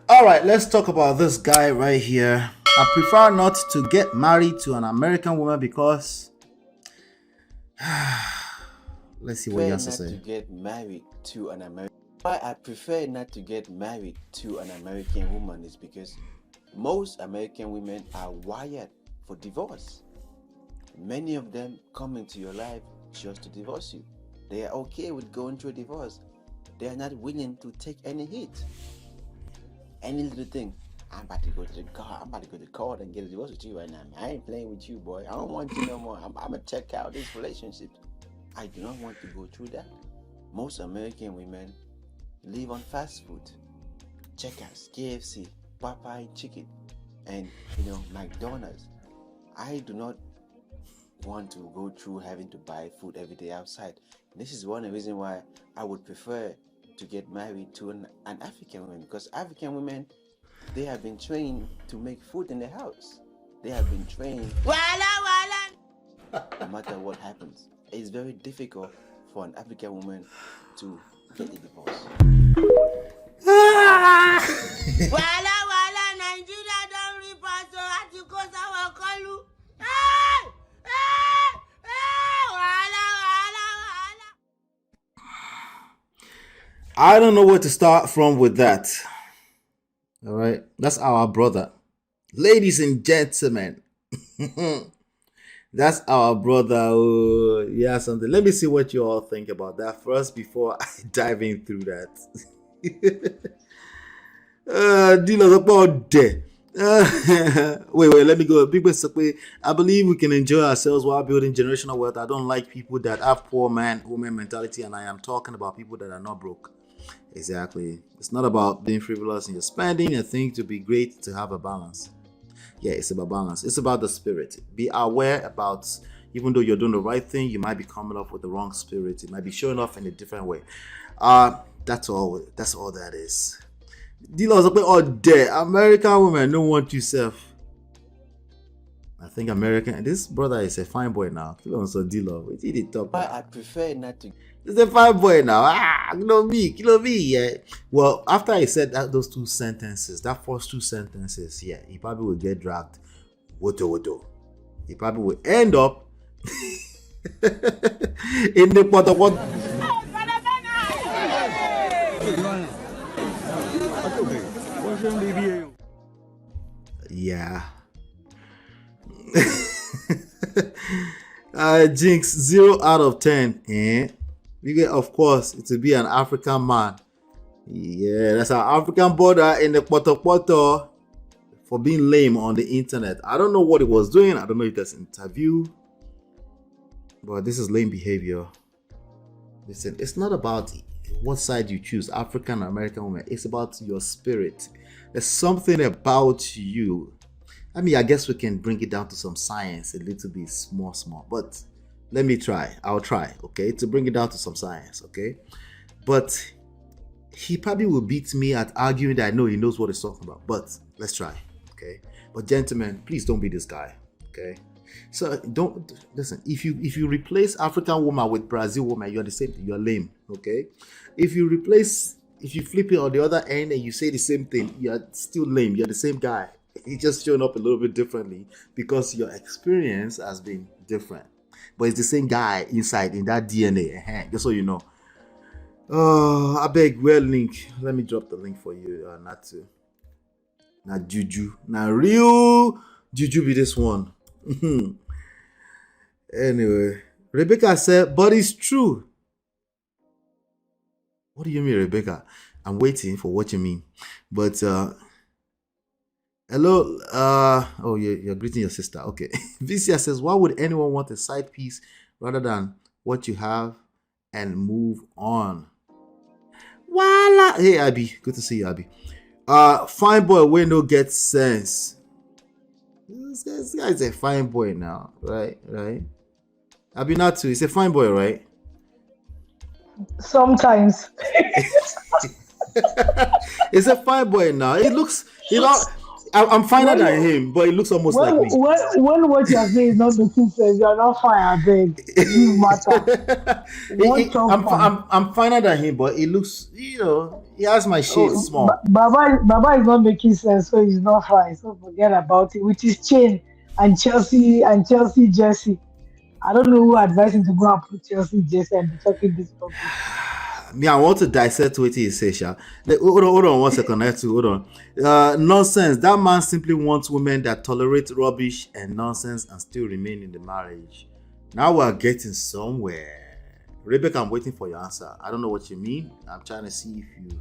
All right, let's talk about this guy right here. I prefer not to get married to an American woman because let's see what he has to say. To get married to an American. Why I prefer not to get married to an American woman is because most American women are wired for divorce. Many of them come into your life just to divorce you. They are okay with going through a divorce. They are not willing to take any hit. Any little thing. I'm about to go to the car. I'm about to go to court and get a divorce with you right now. I ain't playing with you, boy. I don't want you no more. I'm gonna check out this relationship. I do not want to go through that. Most American women live on fast food. Checkers, KFC, Popeye chicken, and McDonald's. I do not want to go through having to buy food every day outside. This is one of the reasons why I would prefer to get married to an African woman, because African women, they have been trained to make food in the house. They have been trained no matter what happens. It's very difficult for an African woman to get a divorce. Nigeria don't report, so I to go our call. I don't know where to start from with that. All right, that's our brother. Ladies and gentlemen, that's our brother. Oh, yeah, something. Let me see what you all think about that first before I dive in through that. Dealers about there. Wait, let me go. People say, I believe we can enjoy ourselves while building generational wealth. I don't like people that have poor woman mentality, and I am talking about people that are not broke. Exactly. It's not about being frivolous in your spending. I think to be great to have a balance. Yeah, it's about balance. It's about the spirit. Be aware about, even though you're doing the right thing, you might be coming up with the wrong spirit. It might be showing off in a different way. That's all that is. Dealers up all day. American women don't want you self. I think this brother is a fine boy now. Dealer. What did he talk about? I prefer not to. He's a fine boy now. Kill me, yeah. Well, after I said those two sentences, that first two sentences, yeah, he probably will get dragged. Woto. He probably will end up in the pot of water. Yeah. Jinx, 0 out of 10. We get, of course, it will be an African man. Yeah, that's an African brother in the poto for being lame on the internet. I don't know what he was doing. I don't know if that's an interview, but this is lame behavior. Listen, it's not about what side you choose, African or American woman. It's about your spirit. There's something about you. I mean, I guess we can bring it down to some science, a little bit small, but let me try. I'll try, okay, to bring it down to some science, okay? But he probably will beat me at arguing that I know he knows what he's talking about, but let's try, okay? But gentlemen, please don't be this guy, okay? So don't listen. If you replace African woman with Brazil woman, you're the same. You're lame, okay? If you flip it on the other end and you say the same thing, you're still lame. You're the same guy. He's just showing up a little bit differently because your experience has been different. But it's the same guy inside in that DNA. Just so you know. Oh, I beg, well, link. Let me drop the link for you. Not Juju. Not real Juju be this one. Anyway, Rebecca said, but it's true. What do you mean, Rebecca? I'm waiting for what you mean. But hello. You're greeting your sister. Okay. Vicia says, why would anyone want a side piece rather than what you have and move on? Voila. Hey, Abby. Good to see you, Abby. Fine boy, window gets sense. This guy's a fine boy now, right? Abby not too. He's a fine boy, right? Sometimes. He's a fine boy now. He looks, I'm finer than him, but he looks almost like me. When what you're saying is not making sense, you're not fine, I beg. You matter. I'm finer than him, but he looks, He has my shade Oh, small. Baba is not making sense, so he's not fine. So forget about it. With his chain and Chelsea jersey. I don't know who advised him to go and put Chelsea jersey and be talking this rubbish. Me, I want to dissect what he says, Sha. Hold on 1 second. I have to hold on. Nonsense. That man simply wants women that tolerate rubbish and nonsense and still remain in the marriage. Now we're getting somewhere. Rebecca, I'm waiting for your answer. I don't know what you mean. I'm trying to see if you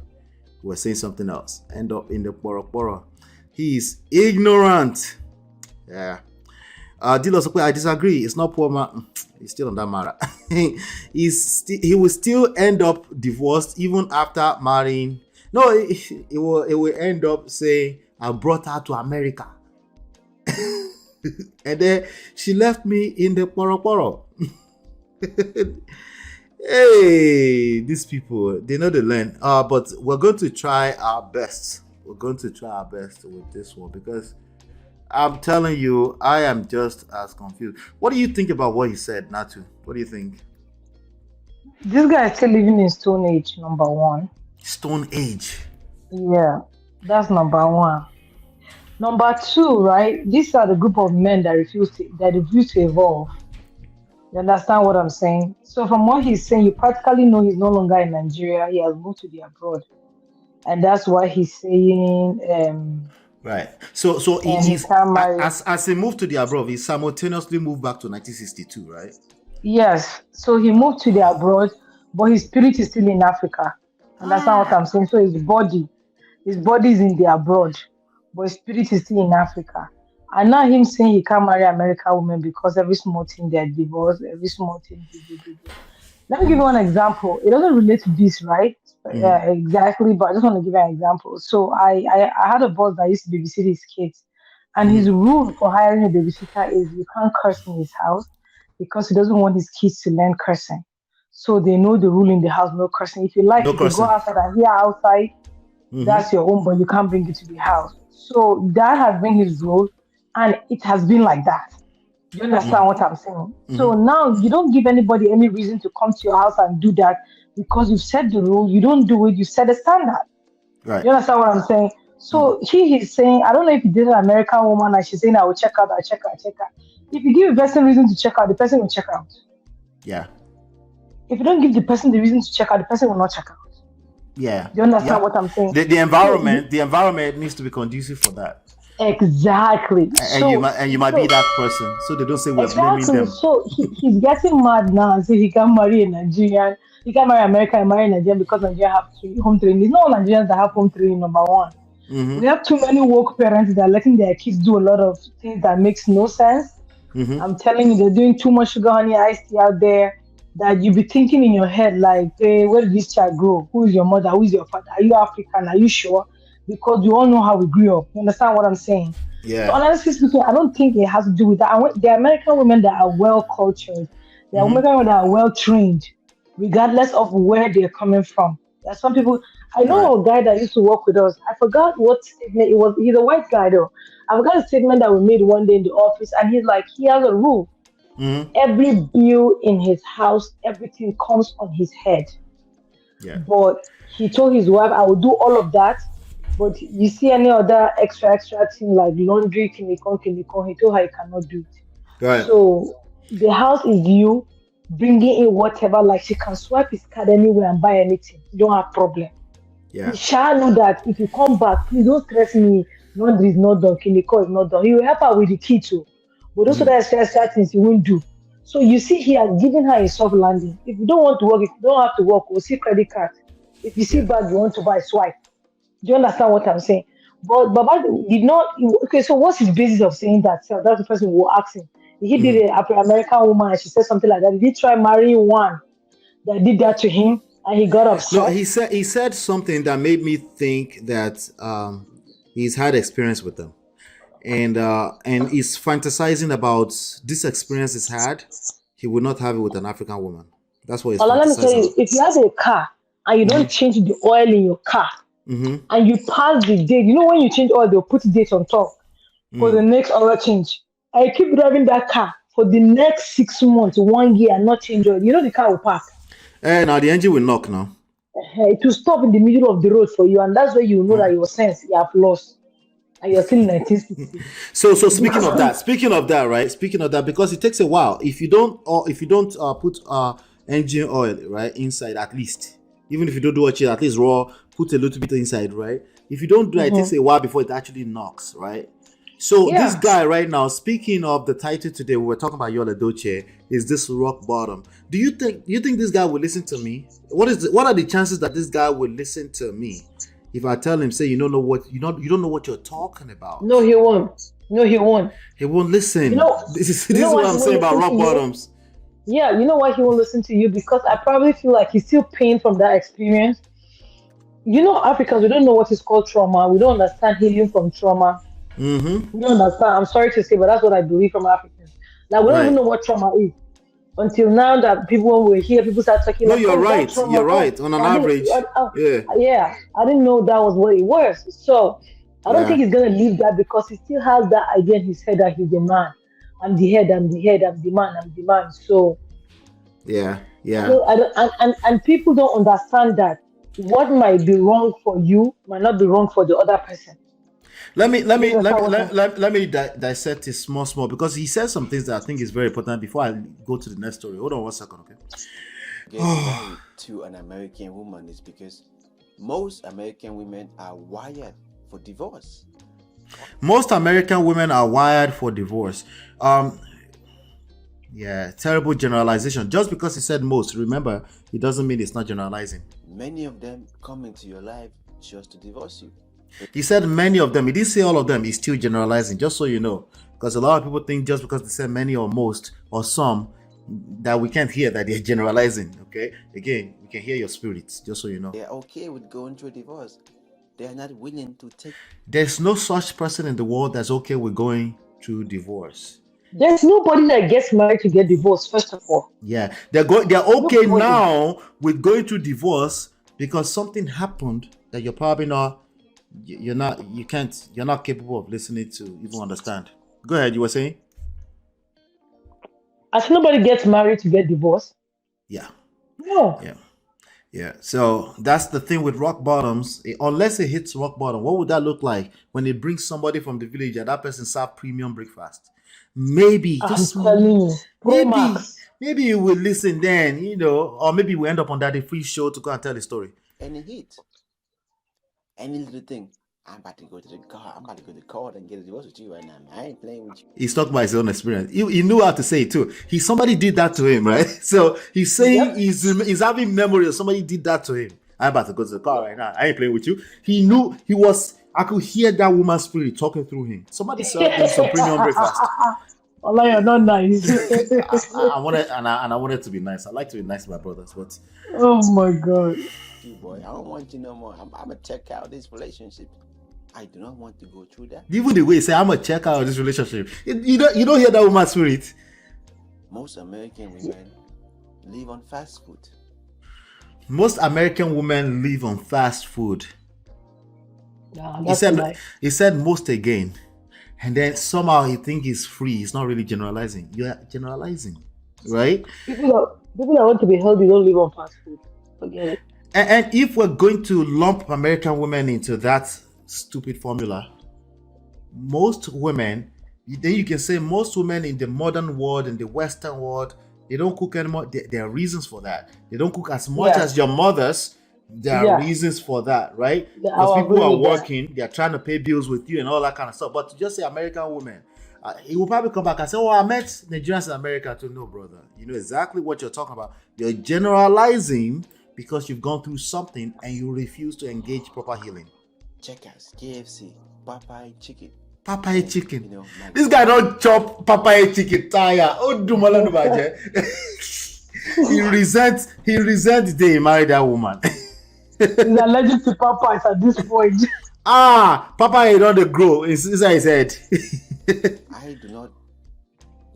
were saying something else. End up in the poro. He is ignorant. Yeah. Dilos, I disagree. It's not poor man. He's still on that matter. He will still end up divorced even after marrying. No, it will end up saying, I brought her to America. And then she left me in the poro. Hey, these people, they know they learn. But we're going to try our best. We're going to try our best with this one because I'm telling you, I am just as confused. What do you think about what he said, Natu? What do you think? This guy is still living in Stone Age, number one. Stone Age. Yeah, that's number one. Number two, right? These are the group of men that refuse to evolve. You understand what I'm saying? So from what he's saying, you practically know he's no longer in Nigeria. He has moved to the abroad, and that's why he's saying Right. So he can't marry. as he moved to the abroad, he simultaneously moved back to 1962, right? Yes, so he moved to the abroad, but his spirit is still in Africa. Understand what I'm saying? So his body is in the abroad, but his spirit is still in Africa. And now him saying he can't marry American women because every small thing they're divorced, every small thing. Let me give you one example. It doesn't relate to this, right? Exactly, but I just want to give you an example. So I had a boss that used to babysit his kids, and his rule for hiring a babysitter is you can't curse in his house because he doesn't want his kids to learn cursing. So they know the rule in the house, no cursing. If you like, No you can go cursing. outside and hear outside. That's your own, but you can't bring it to the house. So that has been his rule, and it has been like that. You understand what I'm saying? So now you don't give anybody any reason to come to your house and do that because you've set the rule. You don't do it. You set a standard. Right. You understand what I'm saying? So he's saying, I don't know if he did an American woman and she's saying, I will check out. If you give a person reason to check out, the person will check out. Yeah. If you don't give the person the reason to check out, the person will not check out. Yeah. Do you understand what I'm saying? The environment needs to be conducive for that. Exactly. And you might be that person, so they don't say we're blaming them. So he's getting mad now and say he can't marry a Nigerian, he can't marry American and marry Nigerian because Nigeria have home training. There's no Nigerians that have home training, number one. We have too many woke parents that are letting their kids do a lot of things that makes no sense. I'm telling you, they're doing too much sugar honey iced tea out there that you be thinking in your head like, hey, where did this child grow? Who is your mother? Who is your father? Are you African? Are you sure? Because we all know how we grew up. You understand what I'm saying? Yeah. So honestly speaking, I don't think it has to do with that. The American women that are well cultured, the American women that are well trained, regardless of where they're coming from. There's some people. I know a guy that used to work with us. I forgot what statement it was. He's a white guy though. I forgot a statement that we made one day in the office, and he's like, he has a rule. Every bill in his house, everything comes on his head. Yeah. But he told his wife, I will do all of that. But you see any other extra thing like laundry, kinikon, he told her he cannot do it. Right. So the house is you bringing in whatever, like she can swipe his card anywhere and buy anything. You don't have problem. Yeah. He shall know that if you come back, please don't stress me. Laundry is not done, kiniko is not done. He will help her with the key too. But those other extra things he won't do. So you see, he has given her a soft landing. If you don't want to work, if you don't have to work, we'll see credit card. If you see bag, you want to buy, swipe. Do you understand what I'm saying? But Baba did not. Okay, so what's his basis of saying that? So that's the person who will ask him. He did an American woman and she said something like that. Did he try marrying one that did that to him and he got upset? No, he said something that made me think that he's had experience with them. And he's fantasizing about this experience he's had. He would not have it with an African woman. That's what he's fantasizing. Let me tell you, if you have a car and you don't change the oil in your car, and you pass the date, you know when you change oil, they'll put date on top for the next oil change. I keep driving that car for the next 6 months, 1 year, and not change oil. You know the car will park. Now the engine will knock now. to stop in the middle of the road for you, and that's where you know that your sense you have lost, and you're still in 1960. So Because speaking of that, right? Speaking of that, because it takes a while. If you don't put engine oil right inside, at least, even if you don't do it, at least raw, put a little bit inside, right? If you don't do that, it takes a while before it actually knocks, right? So this yeah, guy right now, speaking of the title today, we were talking about Yola Doce, is this rock bottom. Do you think this guy will listen to me? What are the chances that this guy will listen to me if I tell him, say, you don't know what you're talking about? no, he won't. No, he won't. He won't You listen. know, This you know is what why I'm he won't saying about listen rock to you? bottoms. Yeah, you know why he won't listen to you? Because I probably feel like he's still pain from that experience. You know, Africans, we don't know what is called trauma. We don't understand healing from trauma. Mm-hmm. We don't understand. I'm sorry to say, but that's what I believe from Africans. Like, we don't even Right. know what trauma is until now that people, when we hear people start talking No, like, you're oh, that right. trauma. You're Oh, right. On an I didn't, average. Yeah. yeah, I didn't know that was what it was. So I don't Yeah. think he's going to leave that because he still has that idea in his head that he's a man. I'm the head, I'm the head, I'm the man, I'm the man. So Yeah. Yeah. and people don't understand that what might be wrong for you might not be wrong for the other person. Let me let You me let understand me what let, I'm let, let me dissect it small because he says some things that I think is very important before I go to the next story. Hold on 1 second, okay? Get married to an American woman is because most American women are wired for divorce. Most American women are wired for divorce. Yeah, terrible generalization. Just because he said most, remember, it doesn't mean it's not generalizing. Many of them come into your life just to divorce you. He said many of them. He didn't say all of them. He's still generalizing, just so you know. Because a lot of people think just because they say many or most or some, that we can't hear that they're generalizing. Okay? Again, we can hear your spirits, just so you know. They are okay with going through a divorce. They are not willing to take. There's no such person in the world that's okay with going through divorce. There's nobody that gets married to get divorced, first of all. Yeah, they're okay Nobody. now with going through divorce because something happened that you're probably not you're not capable of listening to even understand. Go ahead, you were saying? As nobody gets married to get divorced. Yeah. No. Yeah. So that's the thing with rock bottoms. Unless it hits rock bottom, what would that look like when it brings somebody from the village and that person serve premium breakfast? Maybe I'm just telling you. Pro Max. maybe you will listen then, or maybe we end up on that free show to go and tell the story. Any hit, any little thing. I'm about to go to the car. I'm about to go to the court and get a divorce with you right now. I ain't playing with you. He's talking about his own experience. He knew how to say it too. Somebody did that to him, right? So he's saying he's having memory of somebody did that to him. I'm about to go to the car right now. I ain't playing with you. He knew I could hear that woman's spirit talking through him. Somebody served him some premium breakfast. Allah, you're not nice. I wanted to be nice. I like to be nice to my brothers, but oh my God. You boy, I don't want you no more. I'm gonna check out this relationship. I do not want to go through that. Even the way you say I'm gonna check out this relationship, you don't hear that woman's spirit. Most American women live on fast food. Most American women live on fast food. Nah, he said most again. And then somehow he think he's free. He's not really generalizing. You're generalizing, right? People that want to be healthy don't live on fast food. Forget it. And if we're going to lump American women into that stupid formula, most women, then you can say most women in the modern world, in the Western world, they don't cook anymore. There are reasons for that. They don't cook as much as your mothers. There are reasons for that, right? Because people are working, they're trying to pay bills with you and all that kind of stuff. But to just say American women, he will probably come back and say, oh, I met Nigerians in America too. No, brother. You know exactly what you're talking about. You're generalizing because you've gone through something and you refuse to engage proper healing. Checkers, KFC, Popeye chicken. Popeye chicken. This guy don't chop Popeye chicken tire. Oh, do He resents the day he married that woman. He's allergic to Popeyes at this point. Popeye don't grow inside his head. I do not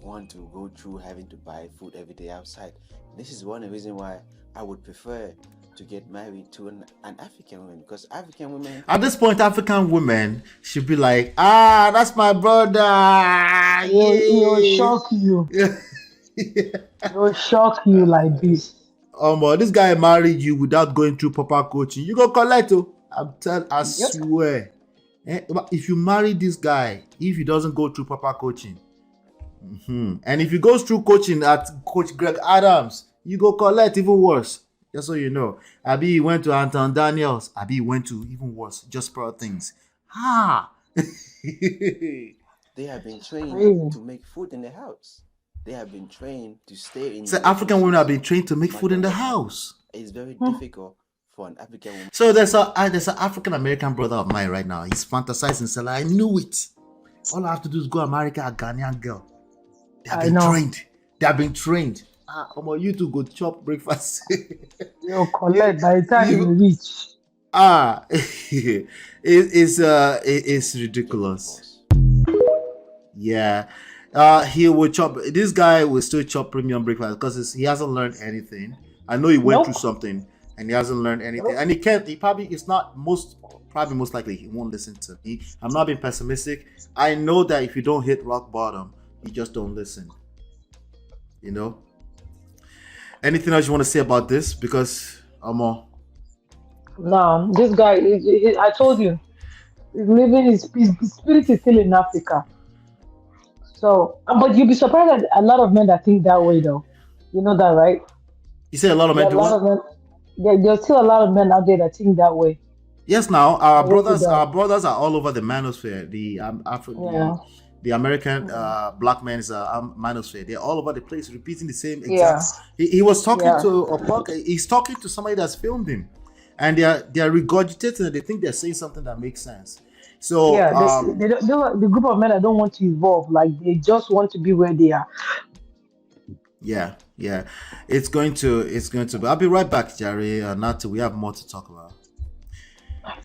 want to go through having to buy food every day outside. This is one of the reasons why I would prefer to get married to an African woman, because African women at this point, African women should be like, that's my brother. He'll shock you. He'll shock you like this. this guy married you without going through proper coaching. You go collect it. I swear. If you marry this guy, if he doesn't go through proper coaching, and if he goes through coaching at Coach Greg Adams, you go collect even worse. Just so you know. Abi he went to Anton Daniels. Abi he went to even worse. Just Pro things. They have been trained to make food in the house. They have been trained to stay in. So African women have been trained to make food in the house. It's very difficult for an African woman. So there's an African American brother of mine right now. He's fantasizing, saying, I knew it. All I have to do is go America, a Ghanaian girl. They have been trained. They have been trained. You two go chop breakfast. You collect by the time you reach. It's ridiculous. Yeah. He will chop. This guy will still chop premium breakfast because he hasn't learned anything. I know he went through something and he hasn't learned anything. And he can't. He probably it's not most likely he won't listen to me. I'm not being pessimistic. I know that if you don't hit rock bottom, you just don't listen. You know. Anything else you want to say about this? Because No, this guy. I told you, he's living. His spirit is still in Africa. So, but you'll be surprised at a lot of men that think that way, though. You know that, right? You say a lot of men do what? There's still a lot of men out there that think that way. Yes, now our brothers are all over the manosphere. The American black men's manosphere. They're all over the place, repeating the same exact. Yeah. He was talking to a podcast. He's talking to somebody that's filmed him, and they're regurgitating and they think they're saying something that makes sense. So the group of men that don't want to evolve, like they just want to be where they are. Yeah. It's going to. I'll be right back, Jerry. Not we have more to talk about.